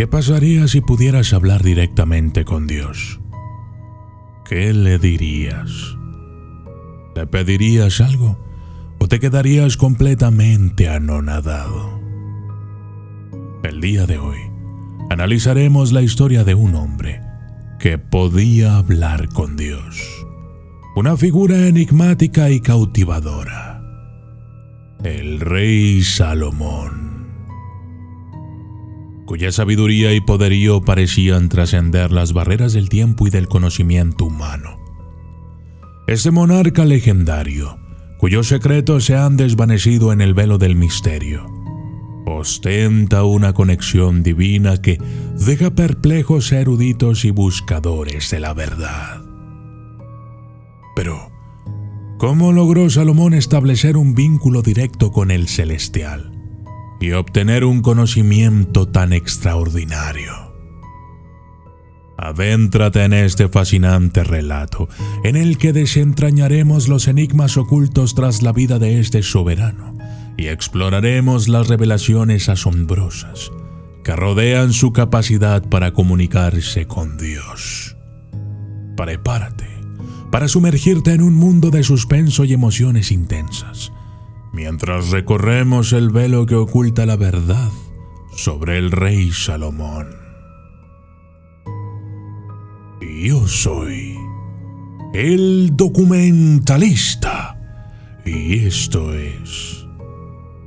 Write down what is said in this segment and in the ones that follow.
¿Qué pasaría si pudieras hablar directamente con Dios? ¿Qué le dirías? ¿Le pedirías algo o te quedarías completamente anonadado? El día de hoy analizaremos la historia de un hombre que podía hablar con Dios. Una figura enigmática y cautivadora. El rey Salomón, cuya sabiduría y poderío parecían trascender las barreras del tiempo y del conocimiento humano. Este monarca legendario, cuyos secretos se han desvanecido en el velo del misterio, ostenta una conexión divina que deja perplejos a eruditos y buscadores de la verdad. Pero, ¿cómo logró Salomón establecer un vínculo directo con el celestial y obtener un conocimiento tan extraordinario? Adéntrate en este fascinante relato, en el que desentrañaremos los enigmas ocultos tras la vida de este soberano y exploraremos las revelaciones asombrosas que rodean su capacidad para comunicarse con Dios. Prepárate para sumergirte en un mundo de suspenso y emociones intensas, mientras recorremos el velo que oculta la verdad sobre el rey Salomón. Yo soy el documentalista, y esto es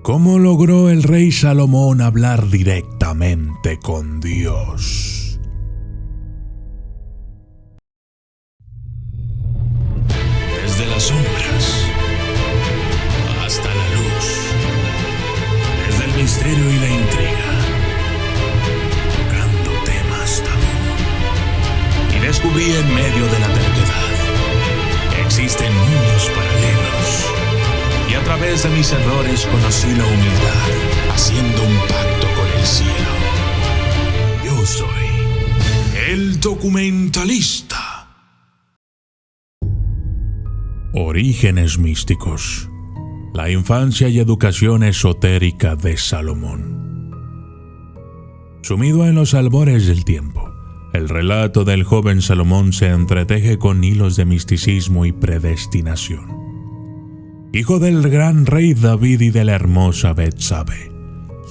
cómo logró el rey Salomón hablar directamente con Dios. Desde las sombras hasta la luz, desde el misterio y la intriga, tocando temas tabú. Y descubrí en medio de la terquedad que existen mundos paralelos, y a través de mis errores conocí la humildad, haciendo un pacto con el cielo. Yo soy el documentalista. Orígenes místicos. La infancia y educación esotérica de Salomón. Sumido en los albores del tiempo, el relato del joven Salomón se entreteje con hilos de misticismo y predestinación. Hijo del gran rey David y de la hermosa Betsabe,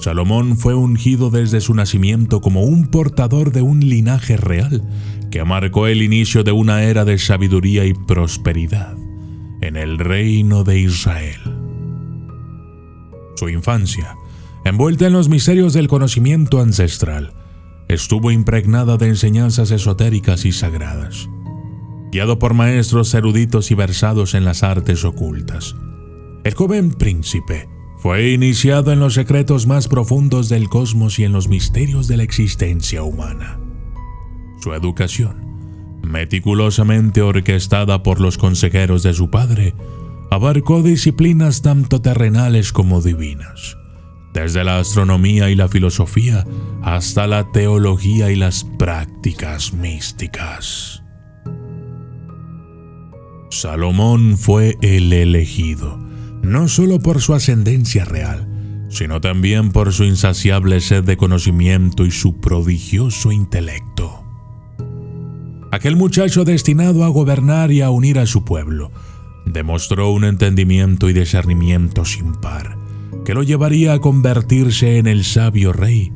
Salomón fue ungido desde su nacimiento como un portador de un linaje real que marcó el inicio de una era de sabiduría y prosperidad en el reino de Israel. Su infancia, envuelta en los misterios del conocimiento ancestral, estuvo impregnada de enseñanzas esotéricas y sagradas. Guiado por maestros eruditos y versados en las artes ocultas, el joven príncipe fue iniciado en los secretos más profundos del cosmos y en los misterios de la existencia humana. Su educación, meticulosamente orquestada por los consejeros de su padre, abarcó disciplinas tanto terrenales como divinas, desde la astronomía y la filosofía hasta la teología y las prácticas místicas. Salomón fue el elegido, no solo por su ascendencia real, sino también por su insaciable sed de conocimiento y su prodigioso intelecto. Aquel muchacho destinado a gobernar y a unir a su pueblo, demostró un entendimiento y discernimiento sin par, que lo llevaría a convertirse en el sabio rey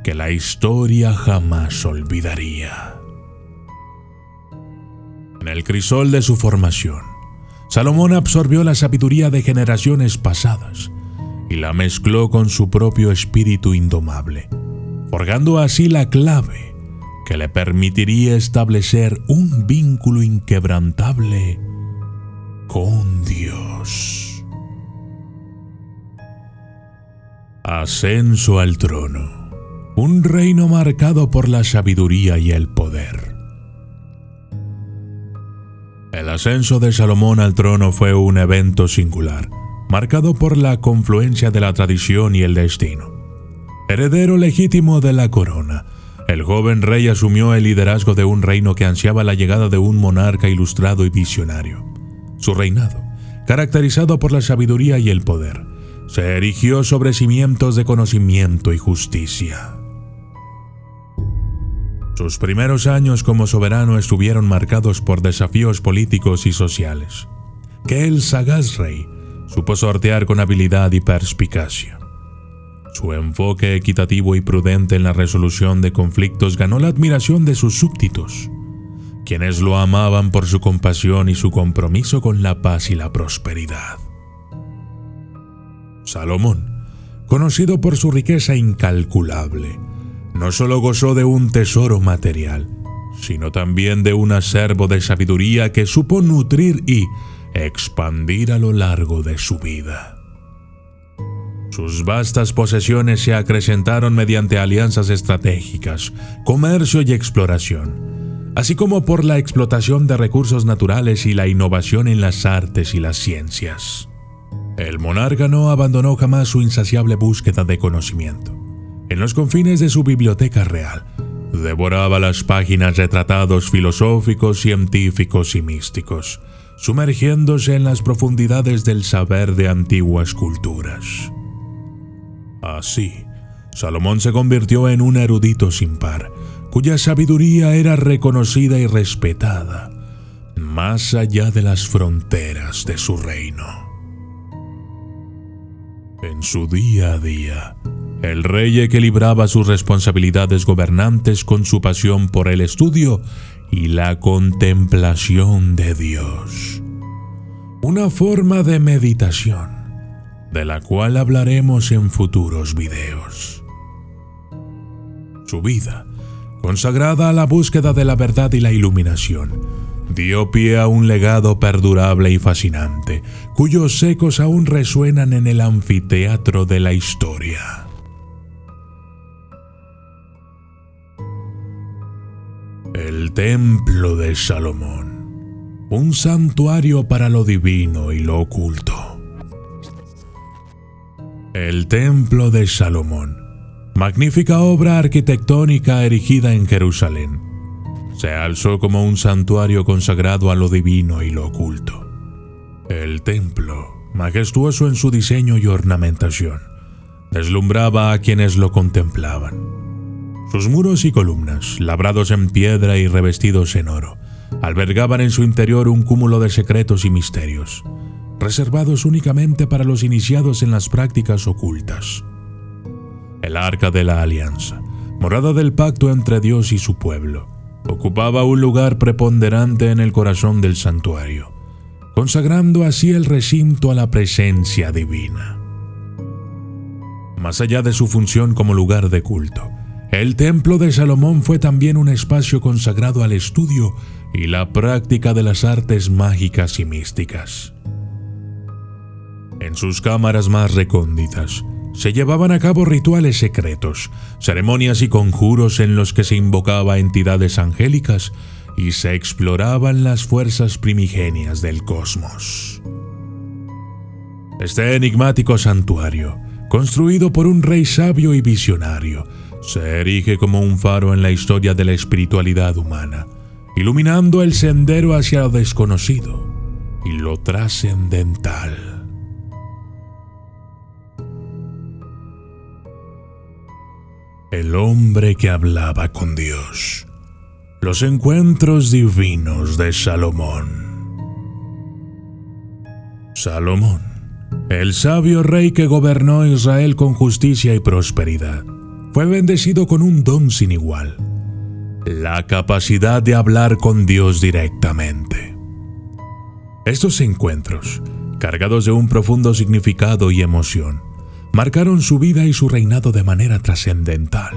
que la historia jamás olvidaría. En el crisol de su formación, Salomón absorbió la sabiduría de generaciones pasadas y la mezcló con su propio espíritu indomable, forjando así la clave que le permitiría establecer un vínculo inquebrantable con Dios. Ascenso al trono. Un reino marcado por la sabiduría y el poder. El ascenso de Salomón al trono fue un evento singular, marcado por la confluencia de la tradición y el destino. Heredero legítimo de la corona, el joven rey asumió el liderazgo de un reino que ansiaba la llegada de un monarca ilustrado y visionario. Su reinado, caracterizado por la sabiduría y el poder, se erigió sobre cimientos de conocimiento y justicia. Sus primeros años como soberano estuvieron marcados por desafíos políticos y sociales, que el sagaz rey supo sortear con habilidad y perspicacia. Su enfoque equitativo y prudente en la resolución de conflictos ganó la admiración de sus súbditos, quienes lo amaban por su compasión y su compromiso con la paz y la prosperidad. Salomón, conocido por su riqueza incalculable, no solo gozó de un tesoro material, sino también de un acervo de sabiduría que supo nutrir y expandir a lo largo de su vida. Sus vastas posesiones se acrecentaron mediante alianzas estratégicas, comercio y exploración, así como por la explotación de recursos naturales y la innovación en las artes y las ciencias. El monarca no abandonó jamás su insaciable búsqueda de conocimiento. En los confines de su biblioteca real, devoraba las páginas de tratados filosóficos, científicos y místicos, sumergiéndose en las profundidades del saber de antiguas culturas. Así, Salomón se convirtió en un erudito sin par, cuya sabiduría era reconocida y respetada, más allá de las fronteras de su reino. En su día a día, el rey equilibraba sus responsabilidades gobernantes con su pasión por el estudio y la contemplación de Dios. Una forma de meditación, de la cual hablaremos en futuros videos. Su vida, consagrada a la búsqueda de la verdad y la iluminación, dio pie a un legado perdurable y fascinante, cuyos ecos aún resuenan en el anfiteatro de la historia. El Templo de Salomón, un santuario para lo divino y lo oculto. El Templo de Salomón, magnífica obra arquitectónica erigida en Jerusalén, se alzó como un santuario consagrado a lo divino y lo oculto. El templo, majestuoso en su diseño y ornamentación, deslumbraba a quienes lo contemplaban. Sus muros y columnas, labrados en piedra y revestidos en oro, albergaban en su interior un cúmulo de secretos y misterios, reservados únicamente para los iniciados en las prácticas ocultas. El Arca de la Alianza, morada del pacto entre Dios y su pueblo, ocupaba un lugar preponderante en el corazón del santuario, consagrando así el recinto a la presencia divina. Más allá de su función como lugar de culto, el Templo de Salomón fue también un espacio consagrado al estudio y la práctica de las artes mágicas y místicas. En sus cámaras más recónditas, se llevaban a cabo rituales secretos, ceremonias y conjuros en los que se invocaba a entidades angélicas y se exploraban las fuerzas primigenias del cosmos. Este enigmático santuario, construido por un rey sabio y visionario, se erige como un faro en la historia de la espiritualidad humana, iluminando el sendero hacia lo desconocido y lo trascendental. El hombre que hablaba con Dios. Los encuentros divinos de Salomón. Salomón, el sabio rey que gobernó Israel con justicia y prosperidad, fue bendecido con un don sin igual: la capacidad de hablar con Dios directamente. Estos encuentros, cargados de un profundo significado y emoción, marcaron su vida y su reinado de manera trascendental.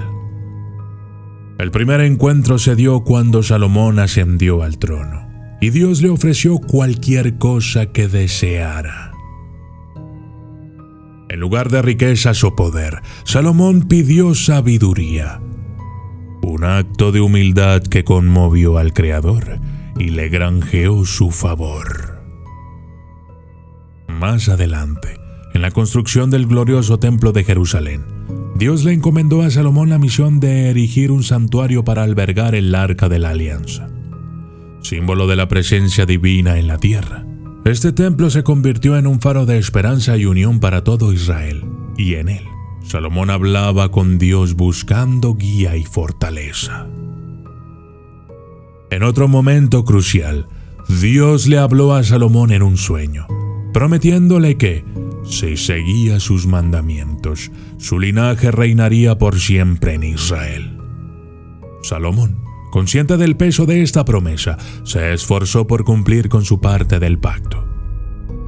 El primer encuentro se dio cuando Salomón ascendió al trono, y Dios le ofreció cualquier cosa que deseara. En lugar de riquezas o poder, Salomón pidió sabiduría, un acto de humildad que conmovió al Creador y le granjeó su favor. Más adelante, en la construcción del glorioso Templo de Jerusalén, Dios le encomendó a Salomón la misión de erigir un santuario para albergar el Arca de la Alianza, símbolo de la presencia divina en la tierra. Este templo se convirtió en un faro de esperanza y unión para todo Israel, y en él, Salomón hablaba con Dios buscando guía y fortaleza. En otro momento crucial, Dios le habló a Salomón en un sueño, prometiéndole que, si seguía sus mandamientos, su linaje reinaría por siempre en Israel. Salomón, consciente del peso de esta promesa, se esforzó por cumplir con su parte del pacto.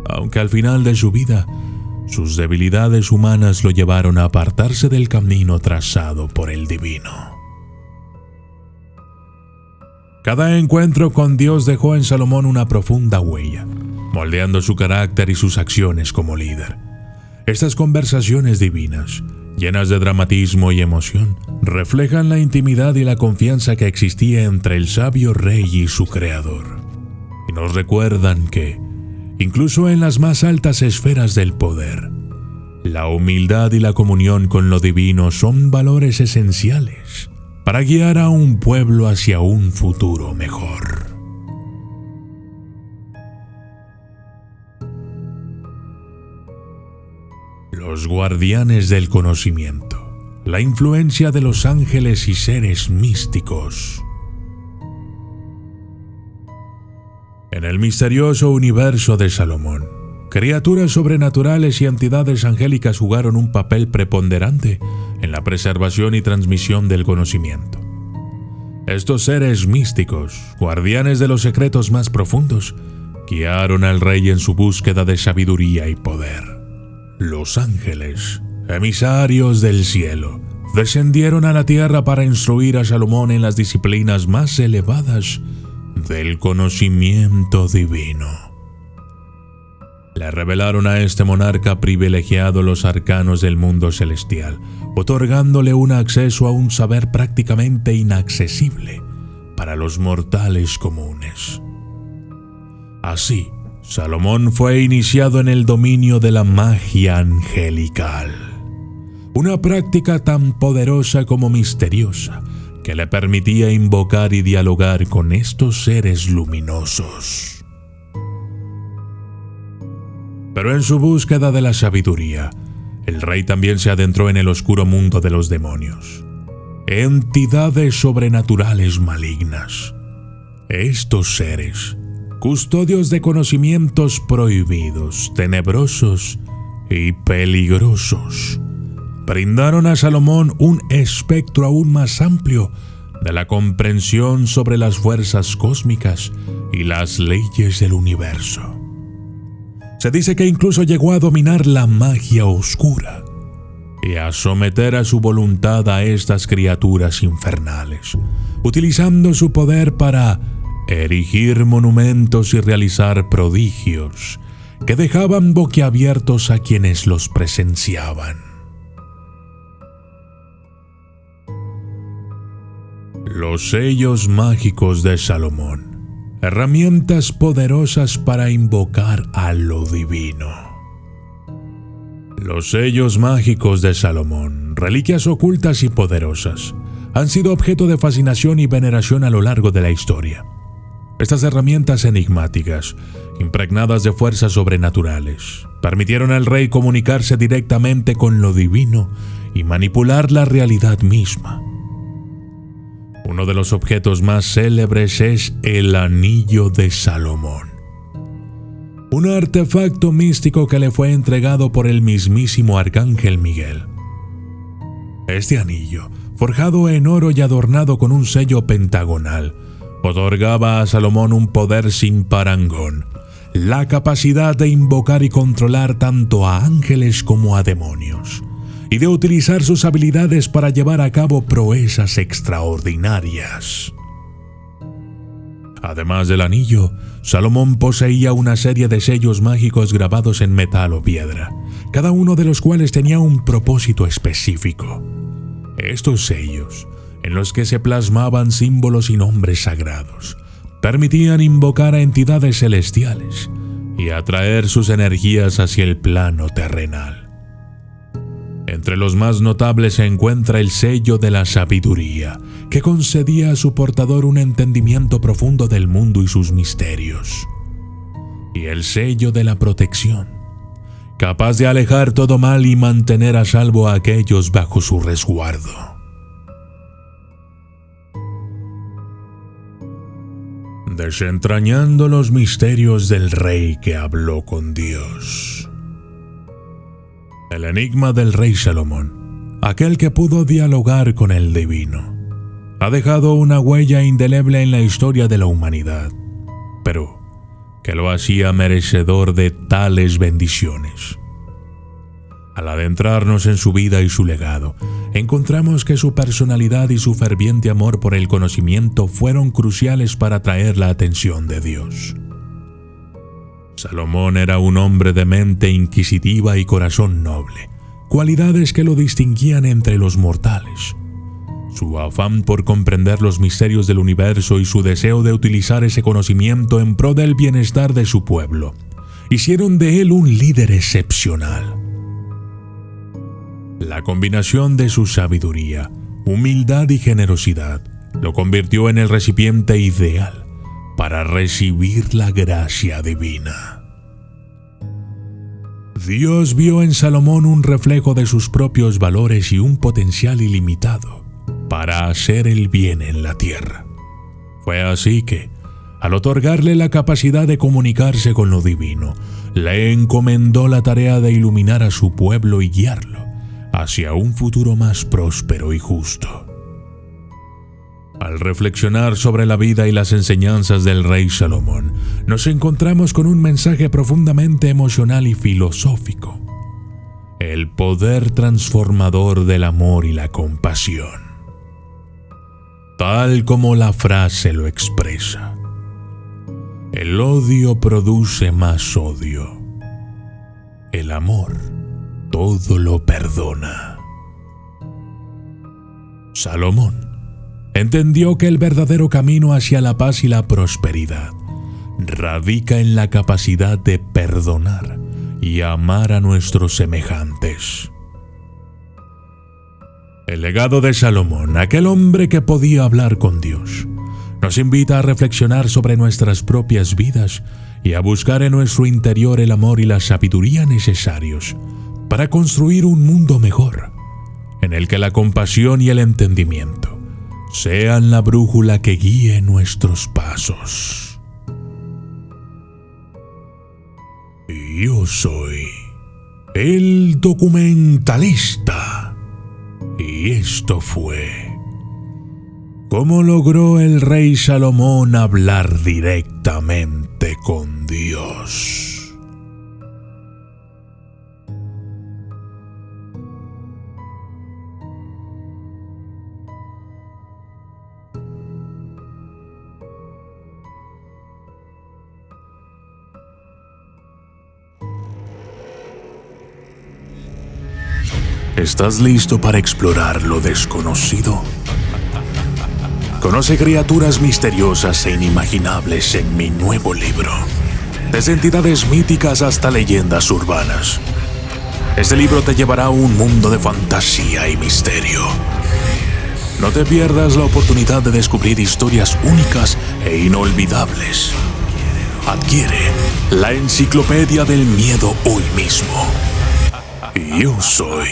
Aunque al final de su vida, sus debilidades humanas lo llevaron a apartarse del camino trazado por el divino. Cada encuentro con Dios dejó en Salomón una profunda huella, moldeando su carácter y sus acciones como líder. Estas conversaciones divinas, llenas de dramatismo y emoción, reflejan la intimidad y la confianza que existía entre el sabio rey y su creador. Y nos recuerdan que, incluso en las más altas esferas del poder, la humildad y la comunión con lo divino son valores esenciales para guiar a un pueblo hacia un futuro mejor. Los guardianes del conocimiento, la influencia de los ángeles y seres místicos. En el misterioso universo de Salomón, criaturas sobrenaturales y entidades angélicas jugaron un papel preponderante en la preservación y transmisión del conocimiento. Estos seres místicos, guardianes de los secretos más profundos, guiaron al rey en su búsqueda de sabiduría y poder. Los ángeles, emisarios del cielo, descendieron a la tierra para instruir a Salomón en las disciplinas más elevadas del conocimiento divino. Le revelaron a este monarca privilegiado los arcanos del mundo celestial, otorgándole un acceso a un saber prácticamente inaccesible para los mortales comunes. Así, Salomón fue iniciado en el dominio de la magia angelical, una práctica tan poderosa como misteriosa que le permitía invocar y dialogar con estos seres luminosos. Pero en su búsqueda de la sabiduría, el rey también se adentró en el oscuro mundo de los demonios, entidades sobrenaturales malignas. Estos seres, custodios de conocimientos prohibidos, tenebrosos y peligrosos, brindaron a Salomón un espectro aún más amplio de la comprensión sobre las fuerzas cósmicas y las leyes del universo. Se dice que incluso llegó a dominar la magia oscura y a someter a su voluntad a estas criaturas infernales, utilizando su poder para erigir monumentos y realizar prodigios que dejaban boquiabiertos a quienes los presenciaban. Los sellos mágicos de Salomón, herramientas poderosas para invocar a lo divino. Los sellos mágicos de Salomón, reliquias ocultas y poderosas, han sido objeto de fascinación y veneración a lo largo de la historia. Estas herramientas enigmáticas, impregnadas de fuerzas sobrenaturales, permitieron al rey comunicarse directamente con lo divino y manipular la realidad misma. Uno de los objetos más célebres es el Anillo de Salomón, un artefacto místico que le fue entregado por el mismísimo Arcángel Miguel. Este anillo, forjado en oro y adornado con un sello pentagonal, otorgaba a Salomón un poder sin parangón, la capacidad de invocar y controlar tanto a ángeles como a demonios, y de utilizar sus habilidades para llevar a cabo proezas extraordinarias. Además del anillo, Salomón poseía una serie de sellos mágicos grabados en metal o piedra, cada uno de los cuales tenía un propósito específico. Estos sellos, en los que se plasmaban símbolos y nombres sagrados, permitían invocar a entidades celestiales y atraer sus energías hacia el plano terrenal. Entre los más notables se encuentra el sello de la sabiduría, que concedía a su portador un entendimiento profundo del mundo y sus misterios. Y el sello de la protección, capaz de alejar todo mal y mantener a salvo a aquellos bajo su resguardo. Desentrañando los misterios del rey que habló con Dios. El enigma del rey Salomón, aquel que pudo dialogar con el divino, ha dejado una huella indeleble en la historia de la humanidad, pero que lo hacía merecedor de tales bendiciones. Al adentrarnos en su vida y su legado, encontramos que su personalidad y su ferviente amor por el conocimiento fueron cruciales para atraer la atención de Dios. Salomón era un hombre de mente inquisitiva y corazón noble, cualidades que lo distinguían entre los mortales. Su afán por comprender los misterios del universo y su deseo de utilizar ese conocimiento en pro del bienestar de su pueblo hicieron de él un líder excepcional. La combinación de su sabiduría, humildad y generosidad lo convirtió en el recipiente ideal para recibir la gracia divina. Dios vio en Salomón un reflejo de sus propios valores y un potencial ilimitado para hacer el bien en la tierra. Fue así que, al otorgarle la capacidad de comunicarse con lo divino, le encomendó la tarea de iluminar a su pueblo y guiarlo hacia un futuro más próspero y justo. Al reflexionar sobre la vida y las enseñanzas del rey Salomón, nos encontramos con un mensaje profundamente emocional y filosófico: el poder transformador del amor y la compasión. Tal como la frase lo expresa, el odio produce más odio. El amor todo lo perdona. Salomón entendió que el verdadero camino hacia la paz y la prosperidad radica en la capacidad de perdonar y amar a nuestros semejantes. El legado de Salomón, aquel hombre que podía hablar con Dios, nos invita a reflexionar sobre nuestras propias vidas y a buscar en nuestro interior el amor y la sabiduría necesarios para construir un mundo mejor, en el que la compasión y el entendimiento sean la brújula que guíe nuestros pasos. Yo soy el documentalista, y esto fue cómo logró el rey Salomón hablar directamente con Dios. ¿Estás listo para explorar lo desconocido? Conoce criaturas misteriosas e inimaginables en mi nuevo libro, desde entidades míticas hasta leyendas urbanas. Este libro te llevará a un mundo de fantasía y misterio. No te pierdas la oportunidad de descubrir historias únicas e inolvidables. Adquiere la Enciclopedia del Miedo hoy mismo. Yo soy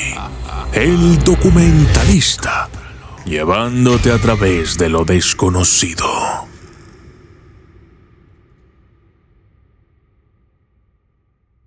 el documentalista, llevándote a través de lo desconocido.